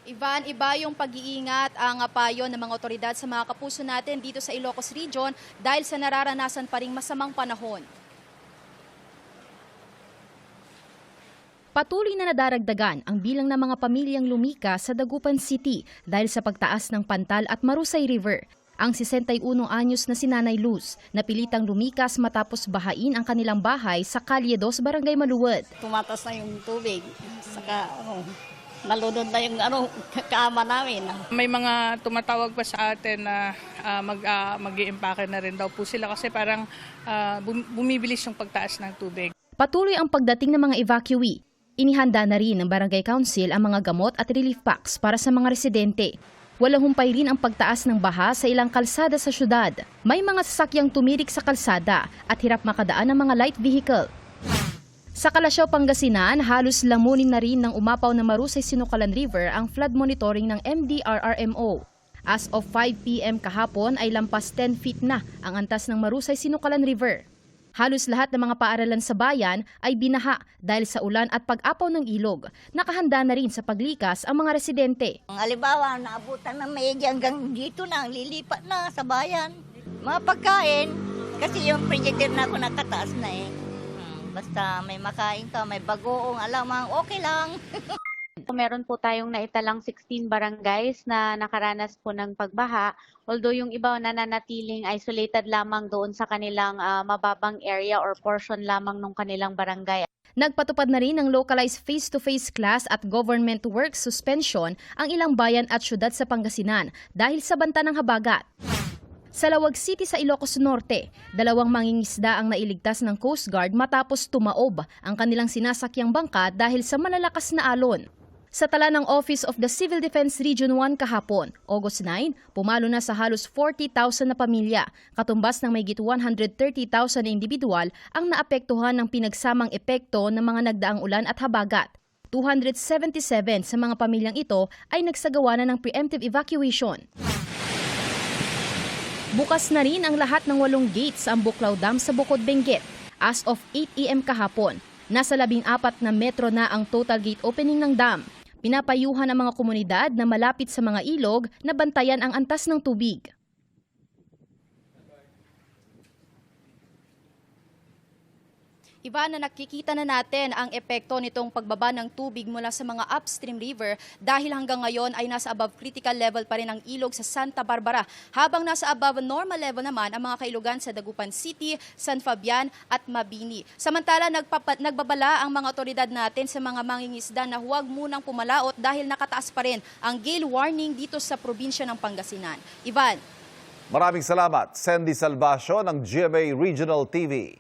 Ivan, iba yung pag-iingat ang payo ng mga otoridad sa mga kapuso natin dito sa Ilocos Region dahil sa nararanasan pa ring masamang panahon. Patuloy na nadaragdagan ang bilang ng mga pamilyang lumika sa Dagupan City dahil sa pagtaas ng Pantal at Marusay River. Ang 61 anyos na si Nanay Luz, napilitang lumikas matapos bahain ang kanilang bahay sa Kalye 2, Barangay Maluwad. Tumatas na yung tubig, saka nalunod na yung kama namin. May mga tumatawag pa sa atin na mag-i-impake na rin daw po sila kasi parang bumibilis yung pagtaas ng tubig. Patuloy ang pagdating ng mga evacuee. Inihanda na rin ng Barangay Council ang mga gamot at relief packs para sa mga residente. Walang humpay rin ang pagtaas ng baha sa ilang kalsada sa syudad. May mga sasakyang tumirik sa kalsada at hirap makadaan ng mga light vehicle. Sa Kalasyaw, Pangasinan, halos lamunin na rin ng umapaw na Marusay Sinukalan River ang flood monitoring ng MDRRMO. As of 5 p.m. kahapon ay lampas 10 feet na ang antas ng Marusay Sinukalan River. Halos lahat ng mga paaralan sa bayan ay binaha dahil sa ulan at pag-apaw ng ilog. Nakahanda na rin sa paglikas ang mga residente. Halimbawa, naabutan ng maigi hanggang dito na, lilipat na sa bayan. Mga pagkain, kasi yung predator na ako nakataas na eh. Basta may makain ka, may bagoong, alamang okay lang. Meron po tayong naitalang 16 barangays na nakaranas po ng pagbaha. Although yung iba nananatiling isolated lamang doon sa kanilang mababang area or portion lamang ng kanilang barangay. Nagpatupad na rin ng localized face-to-face class at government work suspension ang ilang bayan at syudad sa Pangasinan dahil sa banta ng habagat. Sa Lawag City sa Ilocos Norte, 2 mangingisda ang nailigtas ng Coast Guard matapos tumaob ang kanilang sinasakyang bangka dahil sa malalakas na alon. Sa tala ng Office of the Civil Defense Region 1 kahapon, August 9, pumalo na sa halos 40,000 na pamilya, katumbas ng mahigit 130,000 na individual ang naapektuhan ng pinagsamang epekto ng mga nagdaang ulan at habagat. 277 sa mga pamilyang ito ay nagsagawa na ng preemptive evacuation. Bukas na rin ang lahat ng 8 gates ang Buklaw Dam sa Bukod Benguet. As of 8 a.m. kahapon, nasa 14 na metro na ang total gate opening ng dam. Pinapayuhan ang mga komunidad na malapit sa mga ilog na bantayan ang antas ng tubig. Iba na nakikita na natin ang epekto nitong pagbaba ng tubig mula sa mga upstream river dahil hanggang ngayon ay nasa above critical level pa rin ang ilog sa Santa Barbara, habang nasa above normal level naman ang mga kailugan sa Dagupan City, San Fabian at Mabini. Samantala, nagbabala ang mga otoridad natin sa mga mangingisda na huwag munang pumalaot dahil nakataas pa rin ang gale warning dito sa probinsya ng Pangasinan. Ivan. Maraming salamat, Sandy Salvacio ng GMA Regional TV.